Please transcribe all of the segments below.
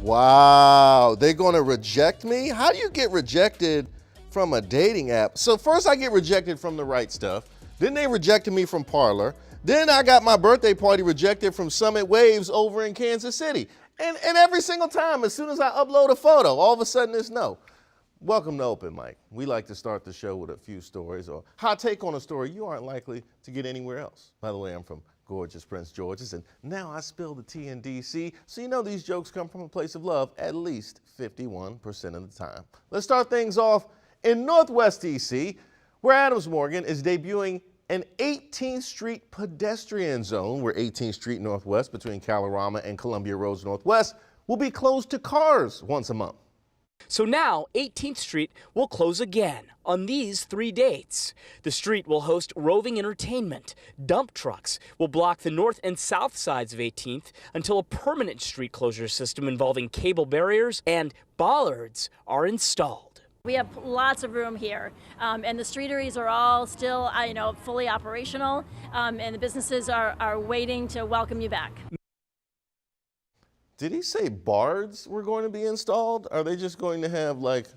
Wow, they're gonna reject me? How do you get rejected from a dating app? So first I get rejected from The Right Stuff, then they rejected me from Parler, then I got my birthday party rejected from Summit Waves over in Kansas City. And every single time, as soon as I upload a photo, all of a sudden it's no. Welcome to Open Mic. We like to start the show with a few stories or hot take on a story you aren't likely to get anywhere else. By the way, I'm from gorgeous Prince George's, and now I spill the tea in D.C., so you know these jokes come from a place of love at least 51% of the time. Let's start things off in Northwest D.C., where Adams Morgan is debuting an 18th Street pedestrian zone, where 18th Street Northwest between Kalorama and Columbia Roads Northwest will be closed to cars once a month. So now 18th Street will close again on these 3 dates. The street will host roving entertainment. Dump trucks will block the north and south sides of 18th until a permanent street closure system involving cable barriers and bollards are installed. We have lots of room here, and the streeteries are all still, fully operational, and the businesses are waiting to welcome you back. Did he say bards were going to be installed? Are they just going to have like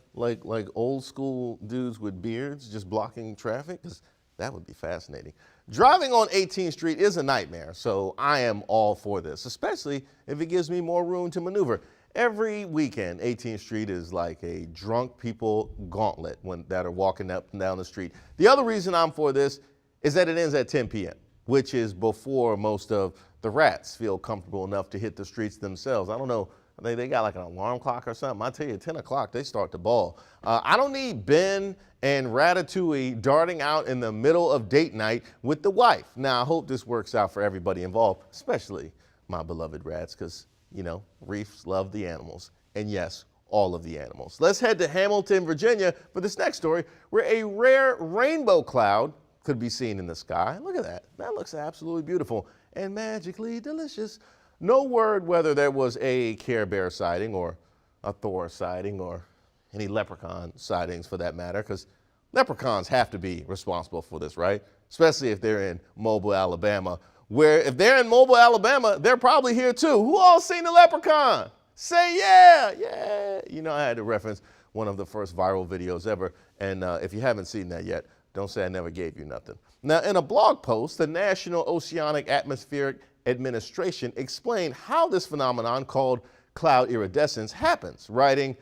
old school dudes with beards just blocking traffic? Because that would be fascinating. Driving on 18th Street is a nightmare, so I am all for this, especially if it gives me more room to maneuver. Every weekend, 18th Street is like a drunk people gauntlet that are walking up and down the street. The other reason I'm for this is that it ends at 10 p.m., which is before most of the rats feel comfortable enough to hit the streets themselves. I don't know, they got like an alarm clock or something. I tell you, 10 o'clock, they start to bawl. I don't need Ben and Ratatouille darting out in the middle of date night with the wife. Now, I hope this works out for everybody involved, especially my beloved rats, because, you know, reefs love the animals. And yes, all of the animals. Let's head to Hamilton, Virginia for this next story, where a rare rainbow cloud could be seen in the sky. Look at that. That looks absolutely beautiful and magically delicious. No word whether there was a Care Bear sighting or a Thor sighting or any leprechaun sightings for that matter, because leprechauns have to be responsible for this, right? Especially if they're in Mobile, Alabama, where if they're in Mobile, Alabama, they're probably here too. Who all seen the leprechaun? Say yeah, yeah. You know, I had to reference one of the first viral videos ever, and if you haven't seen that yet, don't say I never gave you nothing. Now, in a blog post, the National Oceanic Atmospheric Administration explained how this phenomenon called cloud iridescence happens, writing,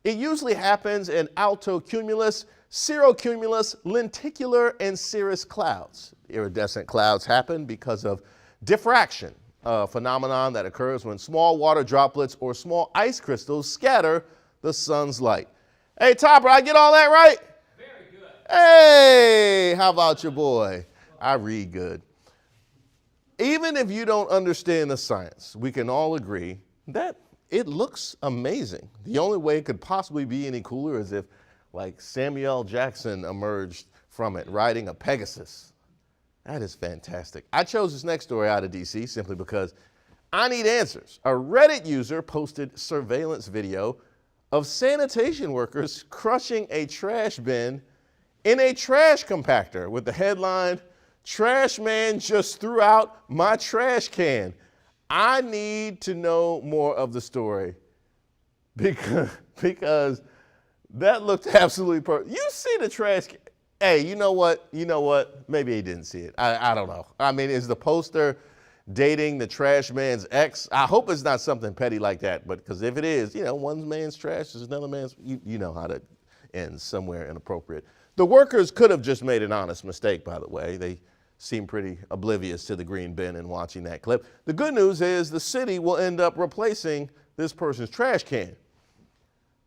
"It usually happens in altocumulus, cirrocumulus, lenticular, and cirrus clouds. Iridescent clouds happen because of diffraction, a phenomenon that occurs when small water droplets or small ice crystals scatter the sun's light." Hey, Topper, I get all that right? Hey, how about your boy? I read good. Even if you don't understand the science, we can all agree that it looks amazing. The only way it could possibly be any cooler is if, like, Samuel Jackson emerged from it riding a Pegasus. That is fantastic. I chose this next story out of DC simply because I need answers. A Reddit user posted surveillance video of sanitation workers crushing a trash bin in a trash compactor with the headline, "Trash man just threw out my trash can." I need to know more of the story because that looked absolutely perfect. You see the trash can. Hey, you know what? Maybe he didn't see it. I don't know. I mean, is the poster dating the trash man's ex? I hope it's not something petty like that, but because if it is, you know, one man's trash is another man's, you know how that ends somewhere inappropriate. The workers could have just made an honest mistake, by the way. They seem pretty oblivious to the green bin in watching that clip. The good news is the city will end up replacing this person's trash can.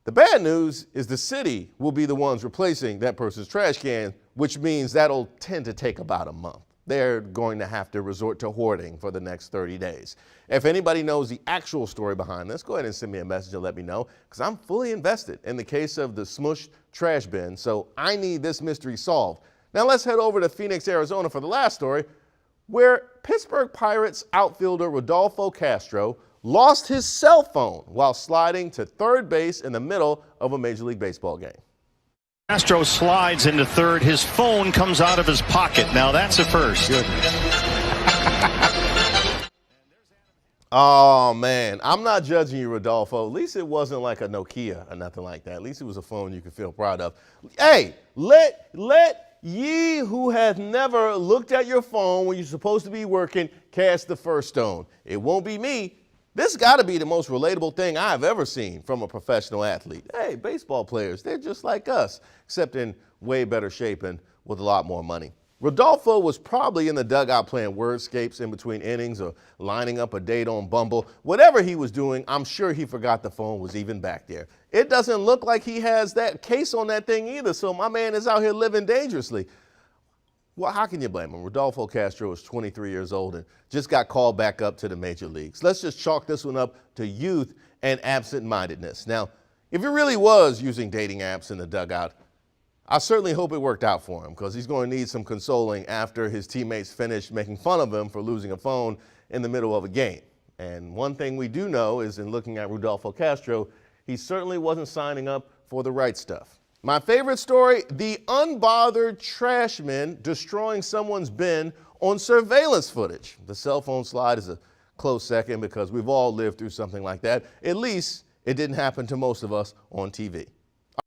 The bad news is the city will be the ones replacing that person's trash can, which means that'll tend to take about a month. They're going to have to resort to hoarding for the next 30 days. If anybody knows the actual story behind this, go ahead and send me a message and let me know, because I'm fully invested in the case of the smushed trash bin, so I need this mystery solved. Now let's head over to Phoenix, Arizona for the last story, where Pittsburgh Pirates outfielder Rodolfo Castro lost his cell phone while sliding to third base in the middle of a Major League Baseball game. Castro slides into third. His phone comes out of his pocket. Now that's a first. Oh, man. I'm not judging you, Rodolfo. At least it wasn't like a Nokia or nothing like that. At least it was a phone you could feel proud of. Hey, let ye who hath never looked at your phone when you're supposed to be working cast the first stone. It won't be me. This got to be the most relatable thing I've ever seen from a professional athlete. Hey, baseball players, they're just like us, except in way better shape and with a lot more money. Rodolfo was probably in the dugout playing wordscapes in between innings or lining up a date on Bumble. Whatever he was doing, I'm sure he forgot the phone was even back there. It doesn't look like he has that case on that thing either, so my man is out here living dangerously. Well, how can you blame him? Rodolfo Castro is 23 years old and just got called back up to the major leagues. Let's just chalk this one up to youth and absent-mindedness. Now, if he really was using dating apps in the dugout, I certainly hope it worked out for him because he's going to need some consoling after his teammates finished making fun of him for losing a phone in the middle of a game. And one thing we do know is in looking at Rodolfo Castro, he certainly wasn't signing up for the right stuff. My favorite story, the unbothered trashman destroying someone's bin on surveillance footage. The cell phone slide is a close second because we've all lived through something like that. At least it didn't happen to most of us on TV.